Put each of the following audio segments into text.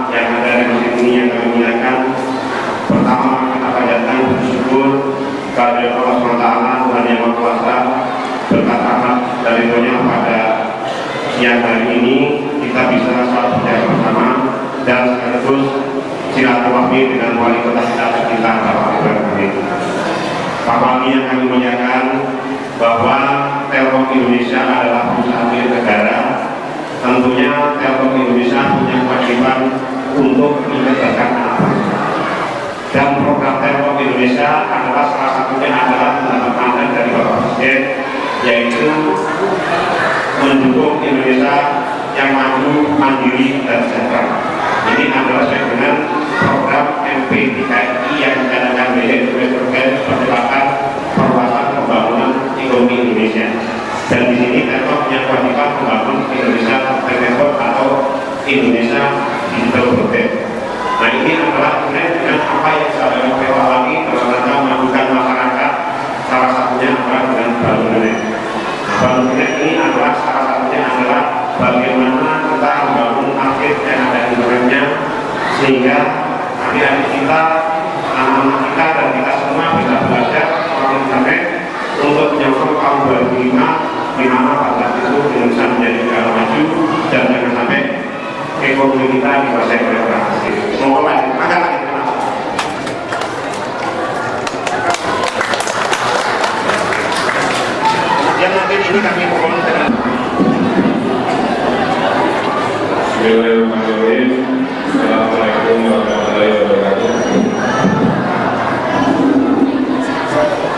yang ada di masjid ini yang kami muliakan. Pertama, kita panjatkan bersyukur kepada Allah SWT, Tuhan Yang Maha Kuasa, berkat rahmat dari Tuhan pada siang hari ini kita bisa salat bersama dan sekaligus silaturahmi dengan wali kota kita Bapak Ridwan Kamil. Pak Wali yang kami muliakan, bahwa Telkom Indonesia adalah perusahaan milik negara. Tentunya Telkom Indonesia punya kewajiban untuk menegakkan anak bangsa. Dan program Telkom Indonesia adalah salah satunya adalah mendapat mandat dari Bapak Presiden, yaitu mendukung Indonesia yang maju, mandiri, dan sejahtera. Ini adalah sesuai dengan program MP3I yang dicanangkan oleh terkait percepatan perluasan pembangunan ekonomi Indonesia. Dan di sini Telkom punya kewajiban membangun Indonesia Network atau Indonesia Digital Broadband. Nah, ini adalah terkait dengan apa yang saya alami dalam rangka memajukan masyarakat. Salah satunya adalah dengan bangunan. Bangunan ini adalah salah satunya adalah bagaimana kita membangun akses yang ada di internetnya, sehingga adik-adik kita, anak-anak kita, dan kita semua bisa belajar soal internet untuk menyambut tahun 2005, di mana pada itu Indonesia menjadi negara maju dan jangan sampai ekonomi kita dikuasai oleh orang asing. Semoga ada lagi. Yang nanti ini kami mohon dengan Bismillahirrahmanirrahim. Assalamualaikum warahmatullahi wabarakatuh.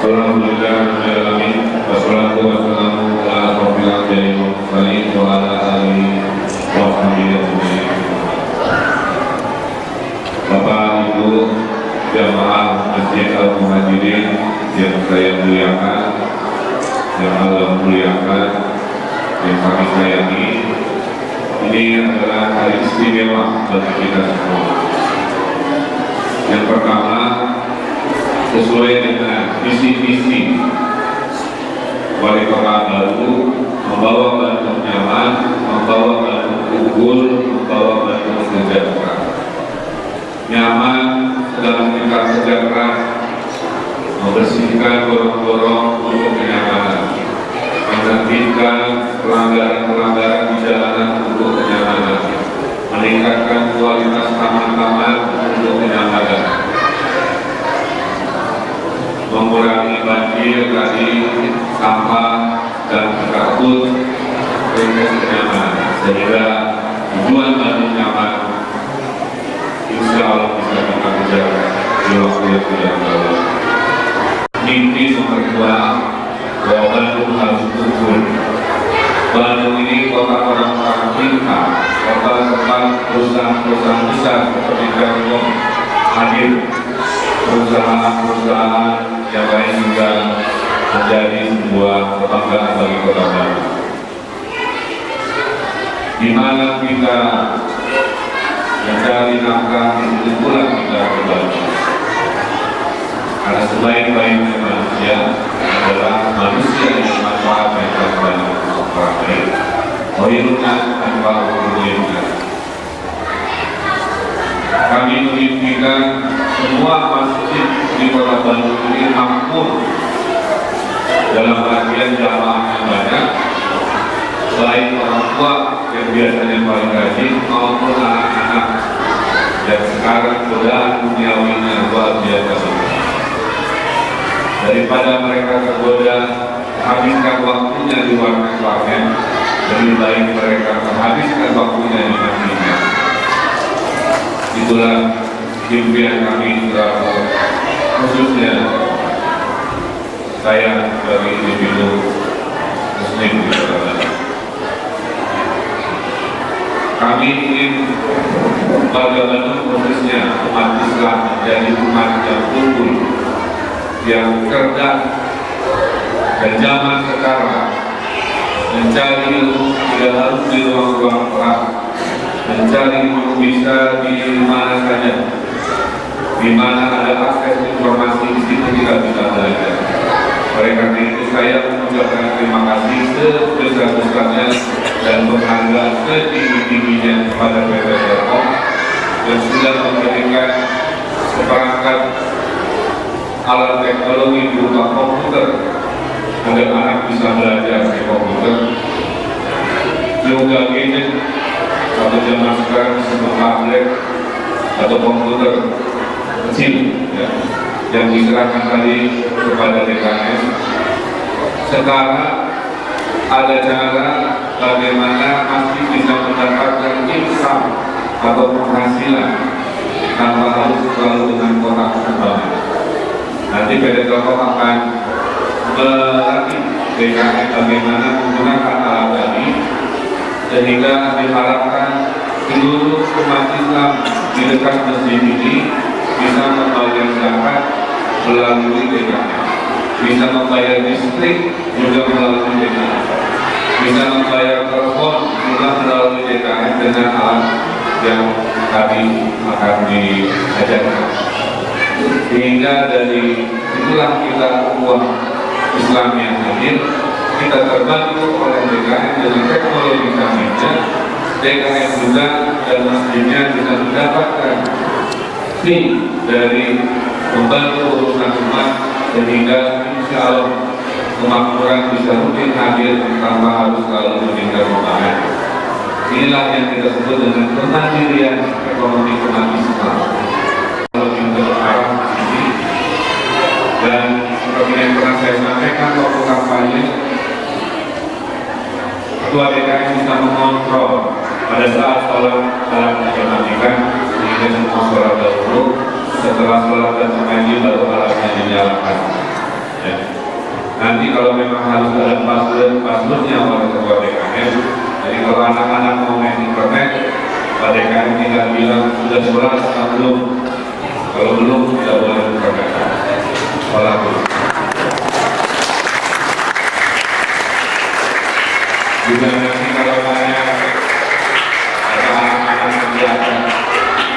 Alhamdulillah alamin. Wassalatu wassalamu ala asyrofil anbiya'i wal mursalin wa ala alihi wa sahbihi ajma'in. Bapak Ibu jamaah Masjid Al-Muhajirin yang saya muliakan, yang Allah muliakan, yang kami sayangi, ini adalah hari istimewa bagi kita semua. Yang pertama, sesuai dengan visi-misi wali kota baru, membawa Bandung nyaman, membawa Bandung unggul, membawa Bandung sejahtera. Nyaman dalam tingkat sejahtera, membersihkan gorong-gorong untuk kenyamanan, menerbitkan pelanggaran-pelanggaran di jalanan untuk kenyamanan, meningkatkan kualitas taman-taman untuk kenyamanan, mengurangi banjir dari sampah dan karhut untuk kenyamanan, sehingga tujuan Bandung nyaman insya Allah bisa kita kejar di waktu yang tidak jauh. Mimpi nomor 2, bahwa Bandung harus unggul. Bandung ini kota orang-orang pintar, kota tempat perusahaan-perusahaan besar seperti Telkom hadir, perusahaan-perusahaan yang lain juga menjadi sebuah kebanggaan bagi kota Bandung. Di mana kita mencari nafkah, itu pula kita berbagi. Karena sebaik-baiknya manusia adalah manusia yang bermanfaat bagi banyak orang lain. Khairuna tanpa umumnya. Kami menginginkan semua masjid di kota Bandung ini makmur dalam artian jamaahnya banyak, selain orang tua yang biasanya paling rajin maupun anak-anak, dan sekarang godaan duniawinya luar biasa. Daripada mereka tergoda habiskan waktunya di warnet-warnet, lebih baik mereka menghabiskan waktunya di masjidnya. Itulah impian kami selaku, khususnya saya sebagai individu muslim di kota Bandung. Kami ingin warga Bandung, khususnya umat Islam, menjadi umat yang unggul, yang cerdas, dan zaman sekarang mencari ilmu tidak harus di ruang-ruang kelas, mencari ilmu bisa di mana saja, di mana ada akses informasi, di situ kita bisa belajar. Oleh karena itu saya mengucapkan terima kasih sebesar-besarnya dan penghargaan setinggi-tingginya kepada PT Telkom dan sudah memberikan seperangkat alat teknologi berupa komputer agar anak bisa belajar di komputer, juga gadget atau zaman sekarang disebut tablet atau komputer kecil ya, yang diserahkan tadi kepada DKM. Sekarang ada cara bagaimana masih bisa mendapatkan income atau penghasilan tanpa harus selalu dengan kotak kembali. Nanti PT Telkom akan melatih DKM bagaimana menggunakan alat tadi, sehingga diharapkan seluruh umat Islam di dekat masjid ini bisa membayar zakat melalui DKM, bisa membayar listrik juga melalui DKM, bisa membayar telepon juga melalui DKM dengan alat yang tadi akan diajarkan. Sehingga dari itulah kita uang Islam yang hadir, kita terbantu oleh DKM dengan teknologi kaminya. DKM juga dan masjidnya bisa mendapatkan fee dari membantu urusan umat, sehingga insya Allah kemakmuran bisa rutin hadir tanpa harus selalu meninggal rumahnya. Inilah yang kita sebut dengan kemandirian ekonomi umat Islam. Dan seperti yang pernah saya sampaikan waktu kampanye, Ketua DKM bisa mengontrol pada saat sholat dalam dimatikan, sehingga semua sholat dahulu, setelah sholat dan mengaji baru alatnya dinyalakan ya. Nanti kalau memang harus ada passwordnya oleh Ketua DKM, jadi kalau anak-anak mau main internet, Pak DKM tinggal bilang sudah sholat atau belum. Kalau belum, tidak boleh internet. Sholat dulu. Juga nanti kalau banyak ada anak-anak kegiatan,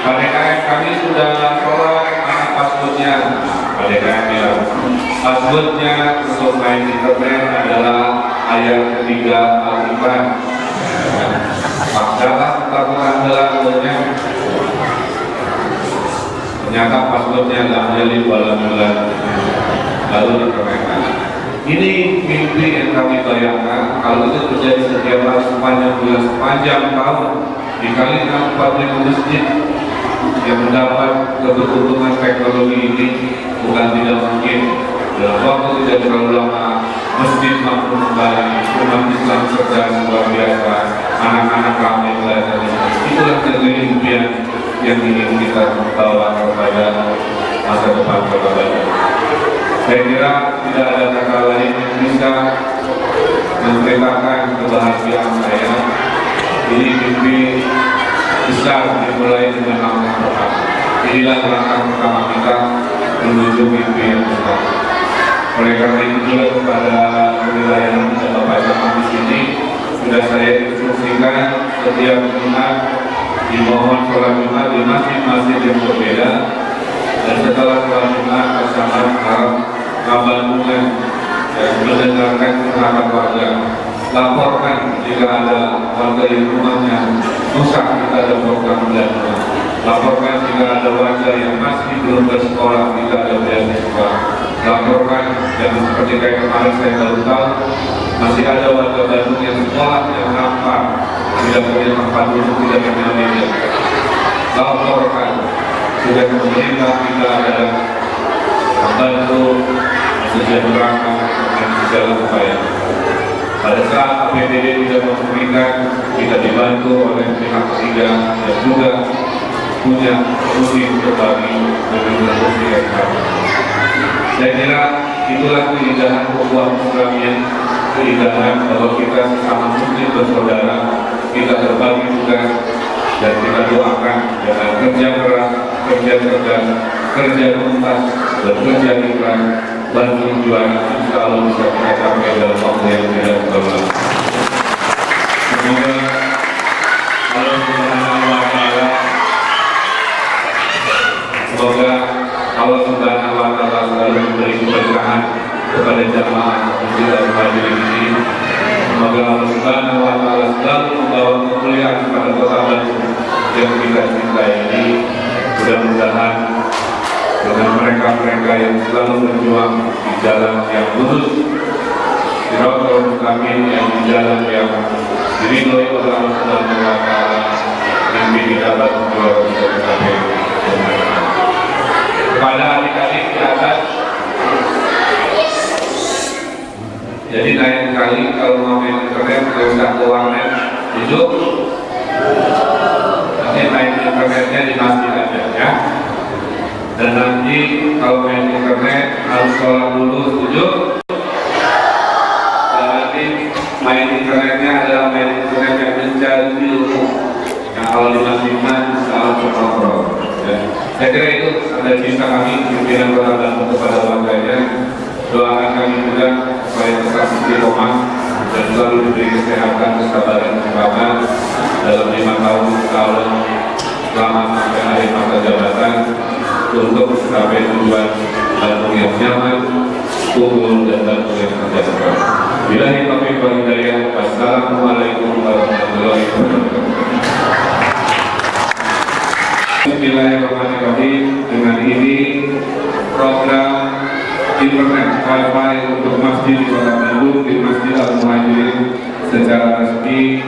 Pak DKM kami sudah sholat, anak passwordnya. Pak DKM bilang passwordnya untuk main internet adalah ayat ketiga Al-Quran. Paksalah kita passwordnya. Ternyata passwordnya adalah jadi bulan-bulan lalu dipermainkan. Ini mimpi yang kami bayangkan kalau itu terjadi setiap hari sepanjang bulan, sepanjang tahun, dikali 45 masjid yang mendapat keberuntungan teknologi ini, bukan tidak mungkin dalam waktu tidak terlalu lama masjid mampu kembali, umat Islam cerdas luar biasa, anak-anak ramai belajar. Itulah negeri impian yang ingin kita bawa kepada masa depan Kota Bandung. Saya kira tidak ada kata lain yang bisa menceritakan kebahagiaan saya. Ini mimpi besar dimulai dengan langkah pertama. Inilah langkah pertama kita menuju mimpi yang besar. Oleh karena itu juga kepada wilayah dan Bapak Camat di sini sudah saya instruksikan setiap Jumat dimohon sholat Jumat di masjid-masjid yang berbeda, dan setelah sholat Jumat bersama harap Bandungan dan mendengarkan curhatan warga. Laporkan jika ada warga yang rumahnya rusak, kita ada program Bandungan. Laporkan jika ada warga yang masih belum bersekolah, kita ada beasiswa. Laporkan, dan seperti kayak kemarin saya baru tahu masih ada warga Bandung yang sekolah yang nampak tidak punya tempat duduk, tidak punya meja. Laporkan, sudah pemerintah kita adalah membantu mensejahterakan dengan segala upaya. Pada saat APBD tidak memberikan, kita dibantu oleh pihak ketiga yang juga punya fungsi berbagi dengan fungsi yang sama. Saya kira itulah keindahan ukhuwah Islamiyah, keindahan bahwa kita sesama muslim bersaudara, kita berbagi tugas dan kita doakan dengan kerja keras, kerja cerdas, kerja tuntas, bekerja ikhlas, Bandung juara, insya Allah bisa kita capai dalam waktu yang tidak terlalu. Semoga Allah Subhanahu wa Ta'ala, semoga Allah Subhanahu wa Ta'ala selalu memberi keberkahan kepada jamaah muslim dan hadirin ini. Semoga Allah Subhanahu wa Ta'ala selalu membawa kemuliaan kepada Kota Bandung yang kita cintai ini, mudah-mudahan dengan mereka-mereka yang selalu berjuang di jalan yang lurus, Siratal Mustaqim, yang di jalan yang diridhoi oleh Allah Subhanahu wa Ta'ala, mimpi kita berdua bisa mencapai kemenangan. Kepada adik-adik di atas, jadi lain kali kalau mau main internet nggak usah ke warnet, duduk, nanti main internetnya di masjid aja ya. Dan nanti kalau main internet harus sholat dulu, setuju? Dan nanti main internetnya adalah main internet yang mencari ilmu. Yang kalau di masjid-masjid selalu kontrol. Ya. Saya kira itu ada cerita kami pimpinan kota Bandung kepada warganya. Doakan kami juga supaya tetap istiqomah dan selalu diberi kesehatan, kesabaran, kekuatan dalam 5 tahun selama sampai akhir masa jabatan untuk mencapai tujuan Bandung yang nyaman, unggul dan Bandung yang sejahtera. Billahi taufiq wal hidayah. Wassalamualaikum warahmatullahi wabarakatuh. Bismillahirrahmanirrahim. Dengan ini program internet Wi-Fi untuk masjid di Kota Bandung di Masjid Al-Muhajirin secara resmi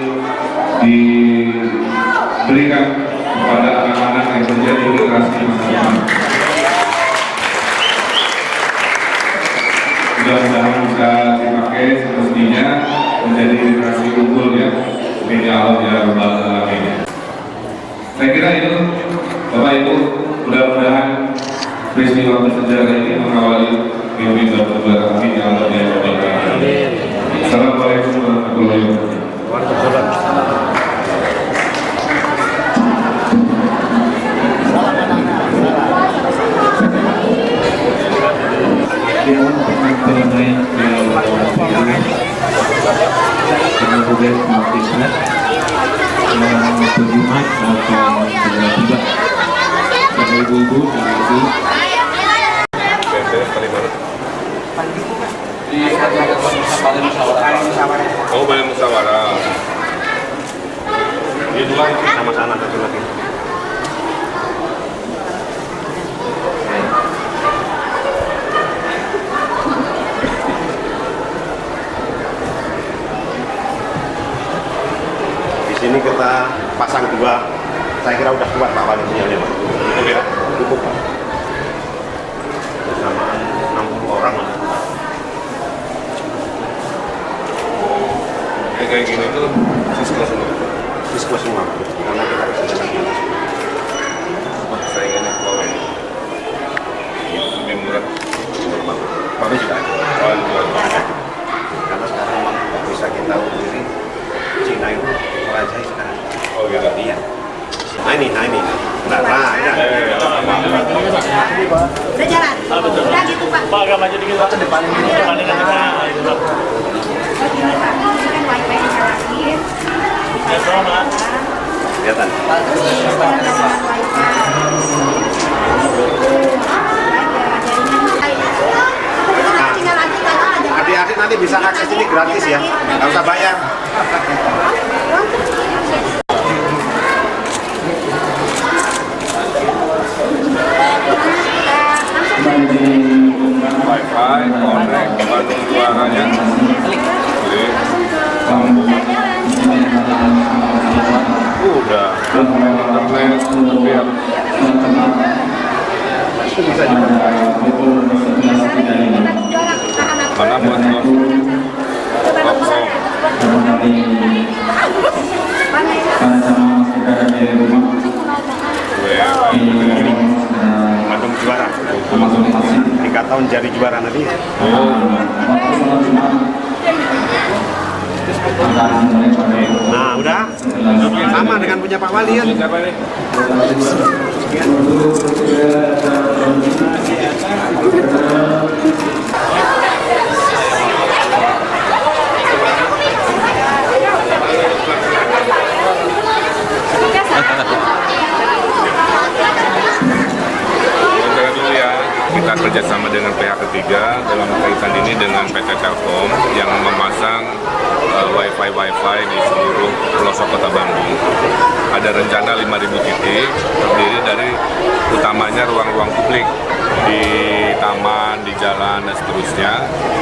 diberikan kepada anak-anak yang menjadi generasi masa depan. Mudah-mudahan bisa dipakai semestinya menjadi generasi unggul ya. Amin ya Allah ya Rabbal Alamin. Saya kira itu Bapak Ibu, mudah-mudahan peristiwa bersejarah ini mengawali mimpi berdua kami ya Allah ya Rabbal Alamin. Assalamualaikum warahmatullahi wabarakatuh. Jumat maupun tiba-tiba pada ibu-ibu dan ibu Oh, banyak musyawarah. Di luar Sama sana satu lagi. Di sini kita pasang 2, saya kira udah kuat Pak Wali sinyalnya Pak. Cukup ya? Cukup Pak. Bersamaan 60 orang lah. kayak gini tuh siswa semua. Siswa semua, karena kita kesenjangan di atas. Saingannya bawah ini. Lebih murah. Normal. Tapi juga ada. Ada. Karena sekarang memang bisa kita sendiri Cina itu merajai sekarang. Oh gitu. Iya. Nah ini. Nah, ini. Udah jalan? Udah gitu Pak. Pak, agak maju dikit Pak. Depanin ini, depanin ke tengah. Itu Pak. Begini Pak, ini kan wifi kita lagi. Ya, sama. Kelihatan. Adik-adik nanti bisa akses ini gratis ya, nggak usah bayar. Wi-Fi, connect, Bandung suaranya. Klik. Udah. Internet, siap. Itu bisa juga. Mana buat lo? Bandung juara. 3 tahun jadi juara nanti. Nah, udah sama dengan punya Pak Wali kan? Siapa nih? Kita kerjasama dengan pihak ketiga dalam kaitan ini dengan PT Telkom yang memasang wifi di seluruh pelosok kota Bandung. Ada rencana 5.000 titik, terdiri dari utamanya ruang-ruang publik di taman, di jalan, dan seterusnya.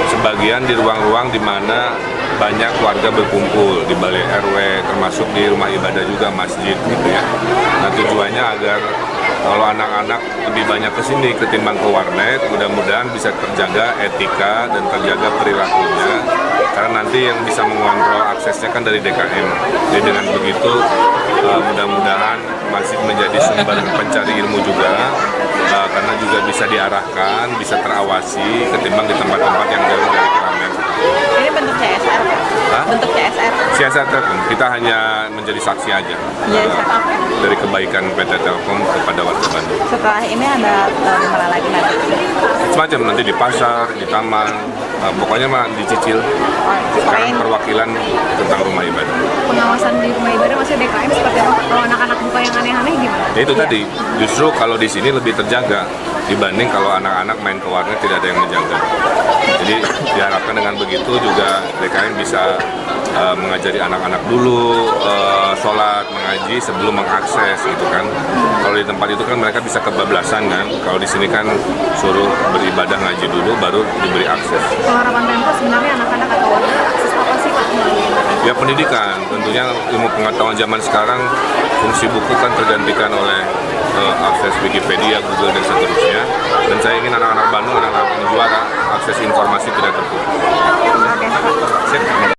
Sebagian di ruang-ruang di mana banyak warga berkumpul, di balai RW, termasuk di rumah ibadah juga, masjid gitu ya. Nah, tujuannya agar kalau anak-anak lebih banyak ke sini ketimbang ke warnet, mudah-mudahan bisa terjaga etika dan terjaga perilakunya, karena nanti yang bisa mengontrol aksesnya kan dari DKM. Jadi dengan begitu mudah-mudahan masjid menjadi sumber pencari ilmu juga, karena juga bisa diarahkan, bisa terawasi ketimbang di tempat-tempat yang jauh dari keramaian. Ini bentuk CSR Pak? Hah? Bentuk CSR? CSR Telkom, kita hanya menjadi saksi aja dari kebaikan PT Telkom kepada warga Bandung. Setelah ini ada di mana lagi nanti? Semacam nanti di pasar, di taman, pokoknya mah dicicil. Sekarang perwakilan tentang rumah ibadah. Pengawasan di rumah ibadah masih DKM seperti apa? Kalau anak-anak buka yang aneh-aneh gimana? Ya itu tadi, justru kalau di sini lebih terjaga dibanding kalau anak-anak main ke warnet tidak ada yang menjaga. Jadi diharapkan dengan begitu juga DKM bisa mengajari anak-anak dulu sholat, mengaji sebelum mengakses gitu kan. Kalau di tempat itu kan mereka bisa kebablasan kan. Kalau di sini kan suruh beribadah ngaji dulu baru diberi akses. Kalau harapan Pemkot sebenarnya anak-anak atau warga akses apa sih Pak? Ya pendidikan, tentunya ilmu pengetahuan zaman sekarang fungsi buku kan tergantikan oleh akses Wikipedia, Google, dan seterusnya. Dan saya ingin anak-anak Bandung, anak-anak juara, akses informasi tidak terputus. Oke, Pak. Sip.